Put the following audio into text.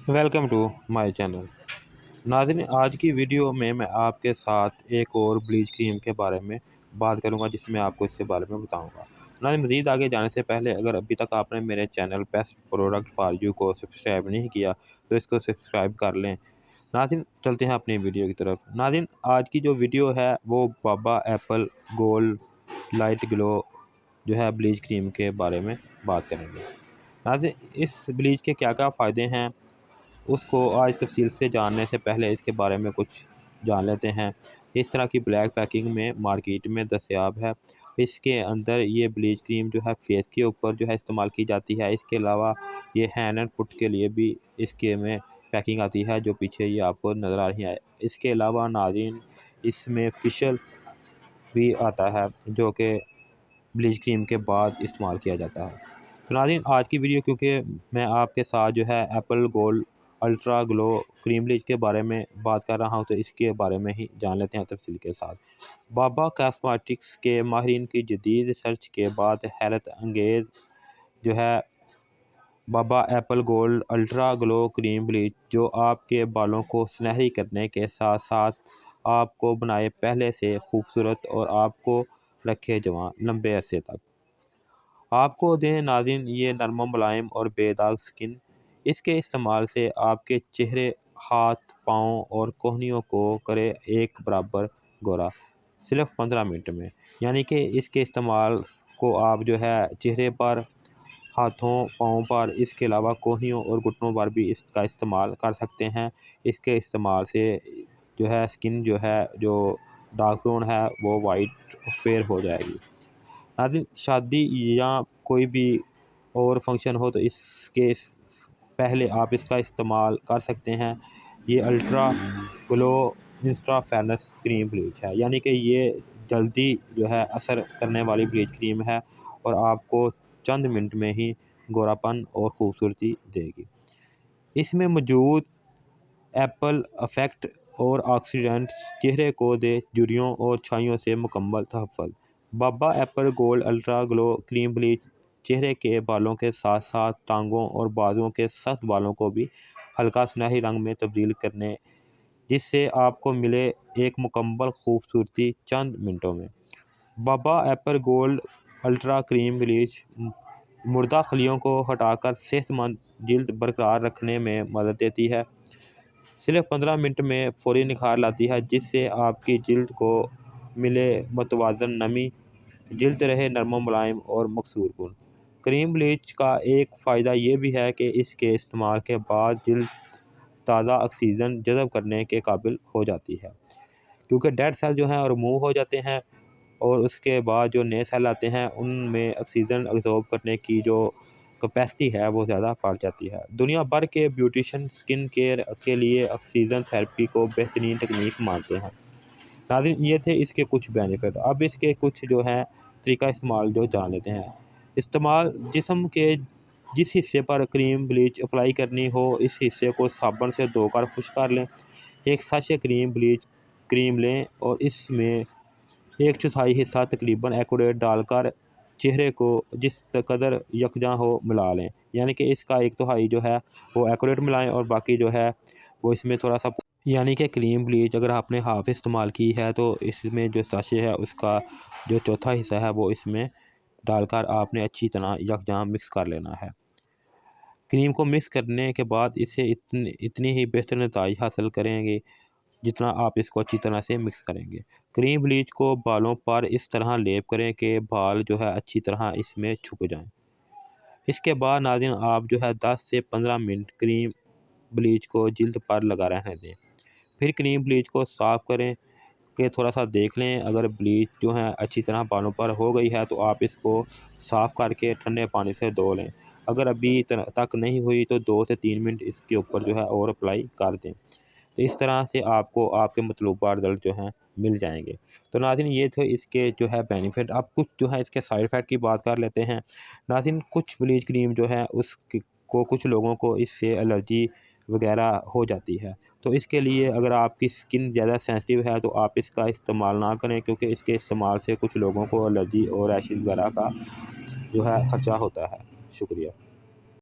Welcome to my channel. नाज़रीन, आज की वीडियो में मैं आपके साथ एक और ब्लीच क्रीम के बारे में बात करूंगा, जिसमें आपको इसके बारे में बताऊंगा। नाज़रीन, मज़ीद आगे जाने से पहले अगर अभी तक आपने मेरे channel best product for you को सब्सक्राइब नहीं किया तो इसको सब्सक्राइब कर लें। नाज़रीन, चलते हैं अपनी वीडियो की तरफ। नाज़रीन, आज की जो वीडियो है वो बाबा एप्पल गोल्ड लाइट ग्लो जो है ब्लीच क्रीम के बारे में बात करेंगे। नाज़रीन, इस ब्लीच के क्या क्या फ़ायदे हैं उसको आज तफसील से जानने से पहले इसके बारे में कुछ जान लेते हैं। इस तरह की ब्लैक पैकिंग में मार्केट में दस्तयाब है। इसके अंदर ये ब्लीच क्रीम जो है फेस के ऊपर जो है इस्तेमाल की जाती है। इसके अलावा ये हैंड एंड फुट के लिए भी इसके में पैकिंग आती है, जो पीछे ये आपको नज़र आ रही है। इसके अलावा नाज़रीन, इसमें फिशल भी आता है जो कि ब्लीच क्रीम के बाद इस्तेमाल किया जाता है। तो नाज़रीन, आज की वीडियो क्योंकि मैं आपके साथ जो है Apple Gold Ultra Glow cream bleach के बारे में बात कर रहा हूं, तो इसके बारे में ही जान लेते हैं तफसील के साथ। बाबा कॉस्मेटिक्स के माहिरीन की जदीद रिसर्च के बाद हैरत अंगेज़ जो है Baba Apple Gold Ultra Glow cream bleach, जो आपके बालों को सुनहरी करने के साथ साथ आपको बनाए पहले से खूबसूरत और आपको रखे जवान लंबे अरसे तक। आपको दें नाज़रीन ये नरम मुलायम और बेदाग स्किन। इसके इस्तेमाल से आपके चेहरे, हाथ, पाँव और कोहनियों को करे एक बराबर गोरा सिर्फ 15 मिनट में। यानी कि इसके इस्तेमाल को आप जो है चेहरे पर, हाथों, पाँव पर, इसके अलावा कोहनियों और घुटनों पर भी इसका इस्तेमाल कर सकते हैं। इसके इस्तेमाल से जो है स्किन जो है जो डार्क ब्राउन है वो वाइट फेयर हो जाएगी। नाज़रीन, शादी या कोई भी और फंक्शन हो तो इसके पहले आप इसका इस्तेमाल कर सकते हैं। ये ultra glow Insta fairness cream bleach है, यानी कि ये जल्दी जो है असर करने वाली ब्लीच क्रीम है और आपको चंद मिनट में ही गोरापन और खूबसूरती देगी। इसमें मौजूद एप्पल इफेक्ट और ऑक्सीडेंट्स चेहरे को दे झुर्रियों और छाइयों से मुकम्मल तहफ़्फ़ुज़। Baba Apple Gold Ultra Glow cream bleach चेहरे के बालों के साथ साथ टांगों और बाजुओं के सख्त बालों को भी हल्का सुनहरी रंग में तब्दील करने, जिससे आपको मिले एक मुकम्मल खूबसूरती चंद मिनटों में। Baba Apple Gold Ultra cream bleach मुर्दा खलियों को हटाकर सेहतमंद जल्द बरकरार रखने में मदद देती है। सिर्फ 15 मिनट में फौरी निखार लाती है, जिससे आपकी जल्द को मिले मतवाज़न नमी, जल्द रहे नरम मुलायम और मकसूर कुन। क्रीम ब्लीच का एक फ़ायदा ये भी है कि इसके इस्तेमाल के बाद जल्द ताज़ा ऑक्सीजन जज़ब करने के काबिल हो जाती है, क्योंकि डेड सेल जो हैं रिमूव हो जाते हैं और उसके बाद जो नए सेल आते हैं उनमें ऑक्सीजन अब्ज़ॉर्ब करने की जो कैपेसिटी है वो ज़्यादा बढ़ जाती है। दुनिया भर के ब्यूटिशियन स्किन केयर के लिए ऑक्सीजन थेरेपी को बेहतरीन तकनीक मानते हैं। नाज़रीन, ये थे इसके कुछ बेनिफिट। अब इसके कुछ जो है तरीका इस्तेमाल जो जान लेते हैं। इस्तेमाल जिस्म के जिस हिस्से पर क्रीम ब्लीच अप्लाई करनी हो, इस हिस्से को साबुन से धोकर खुश कर लें। एक साशे क्रीम ब्लीच क्रीम लें और इसमें एक चौथाई हिस्सा तकरीबन एक्यूरेट डालकर चेहरे को जिस कदर यकजा हो मिला लें। यानी कि इसका एक तिहाई जो है वो एक्यूरेट मिलाएं और बाकी जो है वो इसमें थोड़ा सा, यानी कि क्रीम ब्लीच अगर आपने हाफ़ इस्तेमाल की है तो इसमें जो साशे है उसका जो चौथा हिस्सा है वो इसमें डालकर आपने अच्छी तरह यकजा मिक्स कर लेना है। क्रीम को मिक्स करने के बाद इसे इतनी ही बेहतर नताइज हासिल करेंगे जितना आप इसको अच्छी तरह से मिक्स करेंगे। क्रीम ब्लीच को बालों पर इस तरह लेप करें कि बाल जो है अच्छी तरह इसमें छुप जाएं। इसके बाद नाज़रीन, आप जो है 10 से 15 मिनट क्रीम ब्लीच को जिल्द पर लगा रहने दें। फिर क्रीम ब्लीच को साफ़ करें कि थोड़ा सा देख लें, अगर ब्लीच जो है अच्छी तरह बालों पर हो गई है तो आप इसको साफ़ करके ठंडे पानी से धो लें। अगर अभी तक नहीं हुई तो 2 से 3 मिनट इसके ऊपर जो है और अप्लाई कर दें। तो इस तरह से आपको आपके मतलूबा रिज़ल्ट जो हैं मिल जाएंगे। तो नाज़रीन, ये थे इसके जो है बेनिफिट। अब कुछ जो है इसके साइड इफ़ेक्ट की बात कर लेते हैं। नाज़रीन, कुछ ब्लीच क्रीम जो है उसको कुछ लोगों को इससे एलर्जी वगैरह हो जाती है। तो इसके लिए अगर आपकी स्किन ज़्यादा सेंसिटिव है तो आप इसका इस्तेमाल ना करें, क्योंकि इसके इस्तेमाल से कुछ लोगों को एलर्जी और रैशेज़ वगैरह का जो है खर्चा होता है। शुक्रिया।